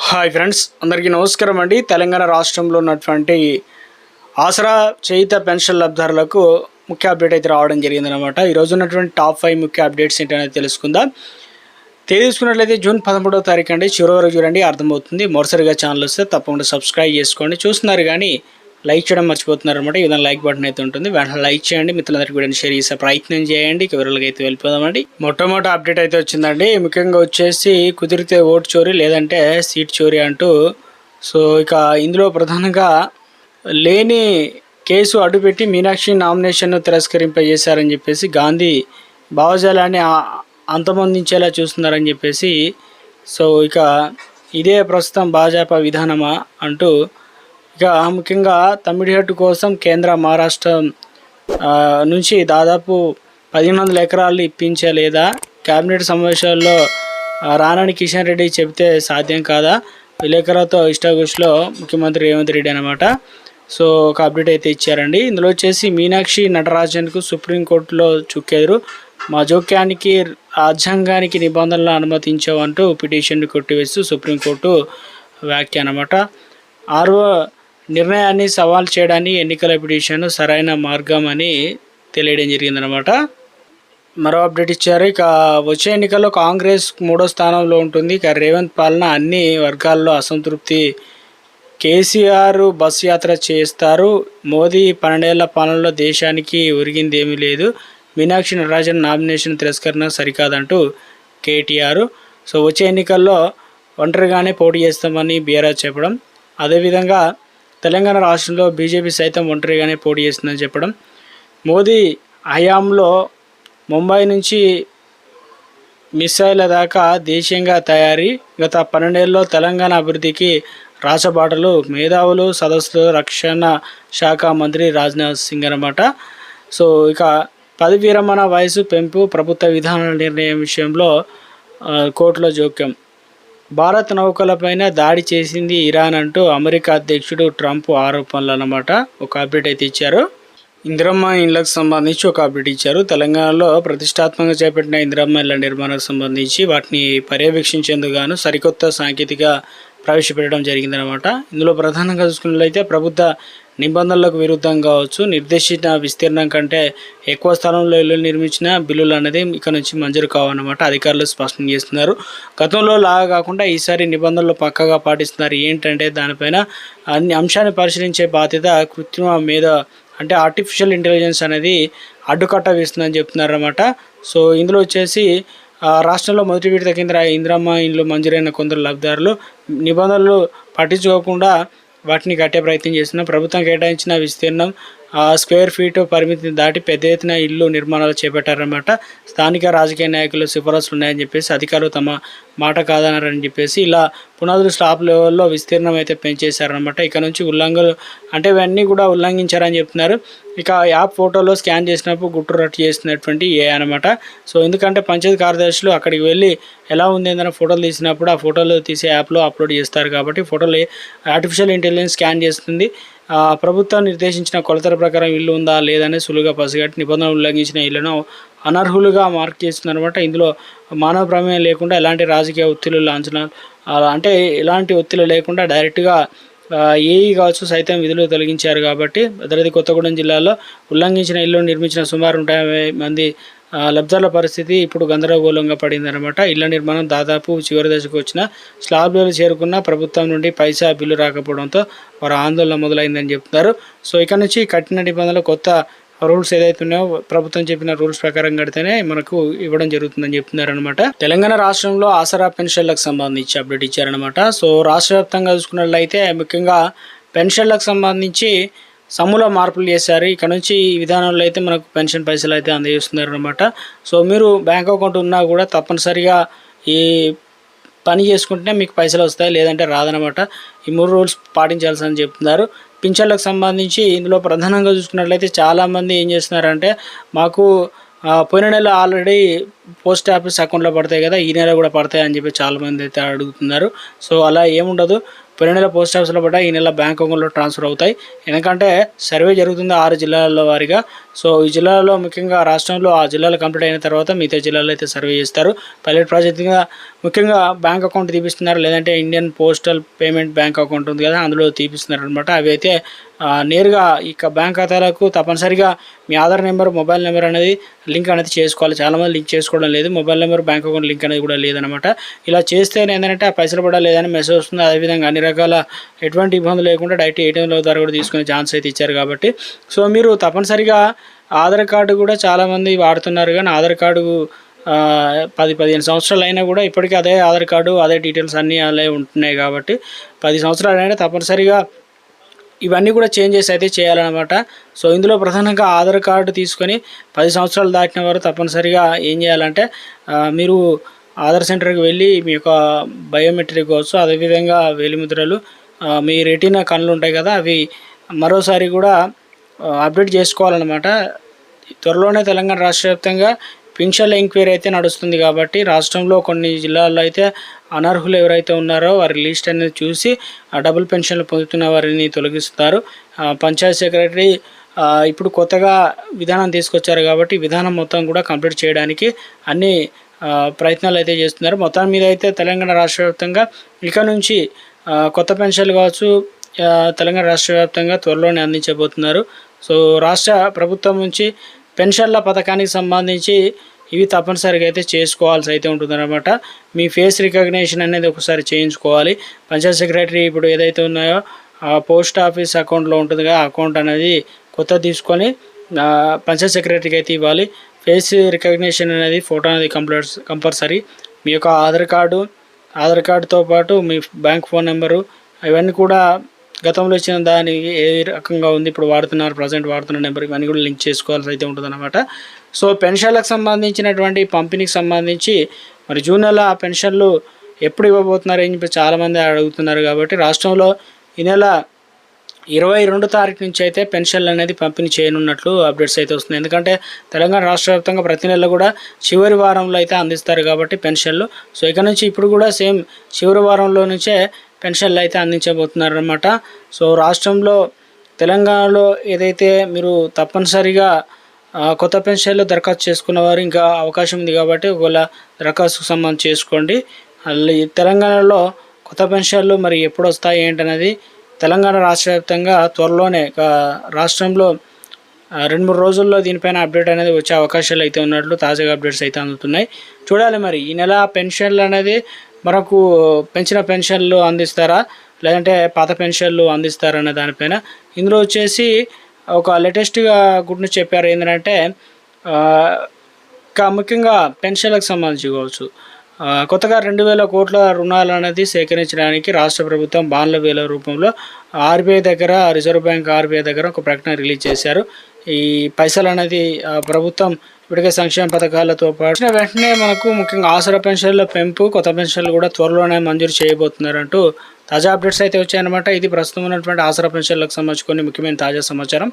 Hi friends, అందరికీ నమస్కారం అండి. తెలంగాణ రాష్ట్రంలో ఉన్నటువంటి ఆసరా చేయుత పెన్షన్ లబ్ధిదారులకు ముఖ్య అప్డేట్ అయితే రావడం జరిగిందనమాట. ఈరోజు ఉన్నటువంటి టాప్ 5 ముఖ్య అప్డేట్స్ ఏంటనేది తెలుసుకుందాం. తేదీ చూసుకున్నట్లయితే జూన్ 13వ తారీఖు అండి. చివరి వరకు చూడండి, అర్థమవుతుంది. మొదటిసారిగా ఛానల్ వస్తే తప్పకుండా సబ్స్క్రైబ్ చేసుకోండి. చూస్తున్నారు కానీ లైక్ చేయడం మర్చిపోతున్నారు అనమాట. ఈ విధంగా లైక్ బటన్ అయితే ఉంటుంది, వెంటనే లైక్ చేయండి. మిత్రులందరికీ కూడా షేర్ చేసే ప్రయత్నం చేయండి. వివరాలకు అయితే వెళ్ళిపోదామండి. మొట్టమొదటి అప్డేట్ అయితే వచ్చిందండి. ముఖ్యంగా వచ్చేసి కుదిరితే ఓటు చోరీ లేదంటే సీట్ చోరీ అంటూ. సో ఇక ఇందులో ప్రధానంగా లేని కేసు అడ్డుపెట్టి మీనాక్షి నామినేషన్ను తిరస్కరింపజేశారని చెప్పేసి, గాంధీ భావజాలాన్ని అంతమొందించేలా చూస్తున్నారని చెప్పేసి, సో ఇక ఇదే ప్రస్తుతం భాజపా విధానమా అంటూ, ఇక ముఖ్యంగా తమ్మిడిహట్టు కోసం కేంద్ర మహారాష్ట్ర నుంచి దాదాపు 1500 ఎకరాలు ఇప్పించలేదా? కేబినెట్ సమావేశాల్లో రానని కిషన్ రెడ్డి చెబితే సాధ్యం కాదా? విలేకరులతో ఇష్టాగుష్లో ముఖ్యమంత్రి రేవంత్ రెడ్డి అనమాట. సో ఒక అప్డేట్ అయితే ఇచ్చారండి. ఇందులో వచ్చేసి మీనాక్షి నటరాజన్కు సుప్రీంకోర్టులో చుక్కెదురు. మా జోక్యానికి రాజ్యాంగానికి నిబంధనలు అనుమతించవంటూ పిటిషన్ను కొట్టివేస్తూ సుప్రీంకోర్టు వ్యాఖ్య అనమాట. ఆరో నిర్ణయాన్ని సవాల్ చేయడానికి ఎన్నికల పిటిషన్ సరైన మార్గం అని తెలియడం జరిగిందనమాట. మరో అప్డేట్ ఇచ్చారు. ఇక వచ్చే ఎన్నికల్లో కాంగ్రెస్ 3వ స్థానంలో ఉంటుంది. ఇక రేవంత్ పాలన అన్ని వర్గాల్లో అసంతృప్తి. కేసీఆర్ బస్ యాత్ర చేస్తారు. మోదీ 12 ఏళ్ల పాలనలో దేశానికి ఒరిగింది ఏమీ లేదు. మీనాక్షి నటరాజన్ నామినేషన్ తిరస్కరణ సరికాదంటూ కేటీఆర్. సో వచ్చే ఎన్నికల్లో ఒంటరిగానే పోటీ చేస్తామని బీఆర్ఎస్ చెప్పడం. అదేవిధంగా తెలంగాణ రాష్ట్రంలో బీజేపీ సైతం ఒంటరిగానే పోటీ చేస్తుందని చెప్పడం. మోదీ హయాంలో ముంబై నుంచి మిసైళ్ల దాకా దేశీయంగా తయారీ. గత 12 ఏళ్ళలో తెలంగాణ అభివృద్ధికి రాచబాటలు. మేధావులు సదస్సులు రక్షణ శాఖ మంత్రి రాజ్నాథ్ సింగ్ అనమాట. సో ఇక పదవి విరమణ వయసు పెంపు ప్రభుత్వ విధానాల నిర్ణయం విషయంలో కోర్టులో జోక్యం. భారత్ నౌకలపైన దాడి చేసింది ఇరాన్ అంటూ అమెరికా అధ్యక్షుడు ట్రంప్ ఆరోపణలు అన్నమాట. ఒక అప్డేట్ అయితే ఇచ్చారు. ఇందిరమ్మ ఇండ్లకు సంబంధించి ఒక అప్డేట్ ఇచ్చారు. తెలంగాణలో ప్రతిష్టాత్మకంగా చేపట్టిన ఇందిరమ్మ ఇళ్ల నిర్మాణానికి సంబంధించి వాటిని పర్యవేక్షించేందుకు గాను సరికొత్త సాంకేతిక ప్రవేశపెట్టడం జరిగిందనమాట. ఇందులో ప్రధానంగా చూసుకున్నట్లయితే ప్రభుత్వ నిబంధనలకు విరుద్ధంగా కావచ్చు, నిర్దేశిత విస్తీర్ణం కంటే ఎక్కువ స్థలంలో ఇల్లు నిర్మించిన బిల్లులు అనేది ఇక నుంచి మంజూరు కావన్నమాట. అధికారులు స్పష్టం చేస్తున్నారు. గతంలో లాగా కాకుండా ఈసారి నిబంధనలు పక్కగా పాటిస్తున్నారు. ఏంటంటే దానిపైన అన్ని అంశాన్ని పరిశీలించే బాధ్యత కృత్రిమ మీద అంటే ఆర్టిఫిషియల్ ఇంటెలిజెన్స్ అనేది అడ్డుకట్ట వేస్తుందని చెప్తున్నారన్నమాట. సో ఇందులో వచ్చేసి రాష్ట్రంలో మొదటి విడత కింద ఇందిరమ్మ ఇండ్లు మంజూరైన కొందరు లబ్ధిదారులు నిబంధనలు పట్టించుకోకుండా వాటిని కట్టే ప్రయత్నం చేస్తున్నారు. ప్రభుత్వం కేటాయించిన విస్తీర్ణం స్క్వేర్ ఫీట్ పరిమితిని దాటి పెద్ద ఎత్తున ఇల్లు నిర్మాణాలు చేపట్టారన్నమాట. స్థానిక రాజకీయ నాయకులు సిఫారసులు ఉన్నాయని చెప్పేసి అధికారులు తమ మాట కాదన్నారని చెప్పేసి ఇలా పునాదులు స్లాబ్ లెవెల్లో విస్తీర్ణం అయితే పెంచేశారనమాట. ఇక నుంచి ఉల్లంఘనలు అంటే ఇవన్నీ కూడా ఉల్లంఘించారని చెప్తున్నారు. ఇక యాప్ ఫోటోలో స్కాన్ చేసినప్పుడు గుట్టు రట్టు చేస్తున్నటువంటి అనమాట. సో ఎందుకంటే పంచాయతీ కార్యదర్శులు అక్కడికి వెళ్ళి ఎలా ఉంది ఏదైనా ఫోటోలు తీసినప్పుడు ఆ ఫోటోలు తీసే యాప్లో అప్లోడ్ చేస్తారు కాబట్టి ఫోటోలు ఆర్టిఫిషియల్ ఇంటెలిజెన్స్ స్కాన్ చేస్తుంది. ప్రభుత్వం నిర్దేశించిన కొలతల ప్రకారం ఇల్లు ఉందా లేదని సులువుగా పసిగట్టి నిబంధనలు ఉల్లంఘించిన ఇళ్లను అనర్హులుగా మార్క్ చేస్తుందన్నమాట. ఇందులో మానవ ప్రమేయం లేకుండా ఎలాంటి రాజకీయ ఒత్తిళ్లు లాంఛనాలు అంటే ఎలాంటి ఒత్తిళ్లు లేకుండా డైరెక్ట్గా ఏఈ కావచ్చు సైతం విధులు తొలగించారు కాబట్టి భద్రాద్రి కొత్తగూడెం జిల్లాలో ఉల్లంఘించిన ఇల్లు నిర్మించిన సుమారు 150 మంది లబ్ధిదారుల పరిస్థితి ఇప్పుడు గందరగోళంగా పడిందనమాట. ఇళ్ల నిర్మాణం దాదాపు చివరి దశకు వచ్చిన స్లాబ్లు చేరుకున్న ప్రభుత్వం నుండి పైసా బిల్లు రాకపోవడంతో వారు ఆందోళన మొదలైందని చెప్తున్నారు. సో ఇక్కడ నుంచి కఠిన నిబంధనలు కొత్త రూల్స్ ఏదైతే ఉన్నాయో ప్రభుత్వం చెప్పిన రూల్స్ ప్రకారం కడితేనే మనకు ఇవ్వడం జరుగుతుందని చెప్తున్నారనమాట. తెలంగాణ రాష్ట్రంలో ఆసరా పెన్షన్లకు సంబంధించి అప్డేట్ ఇచ్చారనమాట. సో రాష్ట్ర వ్యాప్తంగా చూసుకున్నట్లయితే ముఖ్యంగా పెన్షన్లకు సంబంధించి సమూల మార్పులు చేశారు. ఇక్కడ నుంచి ఈ విధానంలో అయితే మనకు పెన్షన్ పైసలు అయితే అందజేస్తున్నారు అనమాట. సో మీరు బ్యాంక్ అకౌంట్ ఉన్నా కూడా తప్పనిసరిగా ఈ పని చేసుకుంటేనే మీకు పైసలు వస్తాయి, లేదంటే రాదనమాట. ఈ 3 రూల్స్ పాటించాల్సిందని చెప్తున్నారు. పింఛన్లకు సంబంధించి ఇందులో ప్రధానంగా చూసుకున్నట్లయితే చాలామంది ఏం చేస్తున్నారంటే మాకు పోయిన నెల ఆల్రెడీ పోస్ట్ ఆఫీస్ అకౌంట్లో పడతాయి కదా, ఈ నెల కూడా పడతాయి అని చెప్పి చాలామంది అయితే అడుగుతున్నారు. సో అలా ఏముండదు. పోయిన నెల పోస్ట్ ఆఫీస్లో పడ్డా ఈ నెల బ్యాంక్ అకౌంట్లో ట్రాన్స్ఫర్ అవుతాయి. ఎందుకంటే సర్వే జరుగుతుంది 6 జిల్లాల వారీగా. సో ఈ జిల్లాలో ముఖ్యంగా రాష్ట్రంలో ఆ జిల్లాలు కంప్లీట్ అయిన తర్వాత మిగతా జిల్లాలో అయితే సర్వే చేస్తారు. పైలట్ ప్రాజెక్ట్గా ముఖ్యంగా బ్యాంక్ అకౌంట్ తీపిస్తున్నారు, లేదంటే Indian postal payment bank account ఉంది కదా అందులో తీపిస్తున్నారు అనమాట. అవి అయితే నేరుగా ఇక బ్యాంక్ ఖాతాలకు తప్పనిసరిగా మీ ఆధార్ నెంబర్, మొబైల్ నెంబర్ అనేది లింక్ అనేది చేసుకోవాలి. చాలామంది లింక్ చేసుకోవడం లేదు, mobile number, bank account link అనేది కూడా లేదనమాట. ఇలా చేస్తే ఏంటంటే ఆ పైసలు పడా లేదని మెసేజ్ వస్తుంది. అదేవిధంగా అన్ని రకాల ఎటువంటి ఇబ్బందులు లేకుండా డైరెక్ట్ ఏటీఎంల ద్వారా కూడా తీసుకునే ఛాన్స్ అయితే ఇచ్చారు కాబట్టి సో మీరు తప్పనిసరిగా ఆధార్ కార్డు కూడా చాలామంది వాడుతున్నారు, కానీ ఆధార్ కార్డు 10-15 సంవత్సరాలు అయినా కూడా ఇప్పటికీ అదే ఆధార్ కార్డు, అదే డీటెయిల్స్ అన్నీ అలాగే ఉంటున్నాయి కాబట్టి 10 సంవత్సరాలు అయినా తప్పనిసరిగా ఇవన్నీ కూడా చేంజెస్ అయితే చేయాలన్నమాట. సో ఇందులో ప్రధానంగా ఆధార్ కార్డు తీసుకొని 10 సంవత్సరాలు దాటిన వారు తప్పనిసరిగా ఏం చేయాలంటే మీరు ఆధార్ సెంటర్కి వెళ్ళి మీ యొక్క బయోమెట్రిక్ కావచ్చు, అదేవిధంగా వేలిముద్రలు, మీ రెటీనా కళ్ళు ఉంటాయి కదా అవి మరోసారి కూడా అప్డేట్ చేసుకోవాలన్నమాట. త్వరలోనే తెలంగాణ రాష్ట్ర వ్యాప్తంగా పింఛన్ల ఎంక్వైరీ అయితే నడుస్తుంది కాబట్టి రాష్ట్రంలో కొన్ని జిల్లాల్లో అయితే అనర్హులు ఎవరైతే ఉన్నారో వారి లిస్ట్ అనేది చూసి డబుల్ పెన్షన్లు పొందుతున్న వారిని తొలగిస్తారు. పంచాయత్ సెక్రటరీ ఇప్పుడు కొత్తగా విధానం తీసుకొచ్చారు కాబట్టి విధానం మొత్తం కూడా కంప్లీట్ చేయడానికి అన్ని ప్రయత్నాలు అయితే చేస్తున్నారు. మొత్తం మీద అయితే తెలంగాణ రాష్ట్ర వ్యాప్తంగా ఇక నుంచి కొత్త పెన్షన్లు కావచ్చు తెలంగాణ రాష్ట్ర వ్యాప్తంగా త్వరలోనే అందించబోతున్నారు. సో రాష్ట్ర ప్రభుత్వం నుంచి పెన్షన్ల పథకానికి సంబంధించి ఇవి తప్పనిసరిగా అయితే చేసుకోవాల్సి అయితే ఉంటుందన్నమాట. మీ ఫేస్ రికగ్నిషన్ అనేది ఒకసారి చేయించుకోవాలి. పంచాయత్ సెక్రటరీ ఇప్పుడు ఏదైతే ఉన్నాయో పోస్ట్ ఆఫీస్ అకౌంట్లో ఉంటుంది కదా అకౌంట్ అనేది కొత్త తీసుకొని పంచాయత్ సెక్రటరీకి అయితే ఇవ్వాలి. ఫేస్ రికగ్నిషన్ అనేది ఫోటో అనేది కంపల్సరీ. మీ యొక్క ఆధార్ కార్డుతో పాటు మీ బ్యాంక్ ఫోన్ నెంబరు ఇవన్నీ కూడా గతంలో ఇచ్చిన దానికి ఏ రకంగా ఉంది, ఇప్పుడు ప్రజెంట్ వాడుతున్న నెంబర్, ఇవన్నీ కూడా లింక్ చేసుకోవాల్సి అయితే ఉంటుందన్నమాట. సో పెన్షన్లకు సంబంధించినటువంటి పంపిణీకి సంబంధించి మరి జూన్ నెల పెన్షన్లు ఎప్పుడు ఇవ్వబోతున్నారు అని చెప్పి చాలామంది అడుగుతున్నారు కాబట్టి రాష్ట్రంలో ఈ నెల 22 తారీఖు నుంచి అయితే పెన్షన్లు అనేది పంపిణీ చేయనున్నట్లు అప్డేట్స్ అయితే వస్తున్నాయి. ఎందుకంటే తెలంగాణ రాష్ట్ర వ్యాప్తంగా ప్రతి నెల కూడా చివరి వారంలో అయితే అందిస్తారు కాబట్టి పెన్షన్లు. సో ఇక నుంచి ఇప్పుడు కూడా సేమ్ చివరి వారంలో నుంచే పెన్షన్లు అయితే అందించబోతున్నారన్నమాట. సో రాష్ట్రంలో తెలంగాణలో ఏదైతే మీరు తప్పనిసరిగా కొత్త పెన్షన్లు దరఖాస్తు చేసుకున్న వారు ఇంకా అవకాశం ఉంది కాబట్టి ఒకవేళ దరఖాస్తుకు సంబంధించి చేసుకోండి. తెలంగాణలో కొత్త పెన్షన్లు మరి ఎప్పుడు వస్తాయి ఏంటనేది తెలంగాణ రాష్ట్ర వ్యాప్తంగా త్వరలోనే రాష్ట్రంలో 2-3 రోజుల్లో దీనిపైన అప్డేట్ అనేది వచ్చే అవకాశాలు అయితే ఉన్నట్లు తాజాగా అప్డేట్స్ అయితే అందుతున్నాయి. చూడాలి మరి ఈ నెల పెన్షన్లు అనేది మనకు పెంచిన పెన్షన్లు అందిస్తారా లేదంటే పాత పెన్షన్లు అందిస్తారా అనే దానిపైన ఇందులో వచ్చేసి ఒక లేటెస్ట్గా గుడ్ న్యూస్ చెప్పారు. ఏంటంటే ముఖ్యంగా పెన్షన్లకు సంబంధించి కావచ్చు కొత్తగా 2,000 కోట్ల రుణాలు అనేది సేకరించడానికి రాష్ట్ర ప్రభుత్వం బాండ్ల వేల రూపంలో ఆర్బీఐ దగ్గర, రిజర్వ్ బ్యాంక్ ఆర్బీఐ దగ్గర ఒక ప్రకటన రిలీజ్ చేశారు. ఈ పైసలు అనేది ప్రభుత్వం ఇప్పటికే సంక్షేమ పథకాలతో పాటు వెంటనే మనకు ముఖ్యంగా ఆసరా పెన్షన్ల పెంపు, కొత్త పెన్షన్లు కూడా త్వరలోనే మంజూరు చేయబోతున్నారంటూ తాజా అప్డేట్స్ అయితే వచ్చాయన్నమాట. ఇది ప్రస్తుతం ఉన్నటువంటి ఆసరా పెన్షన్లకు సంబంధించి కొన్ని ముఖ్యమైన తాజా సమాచారం.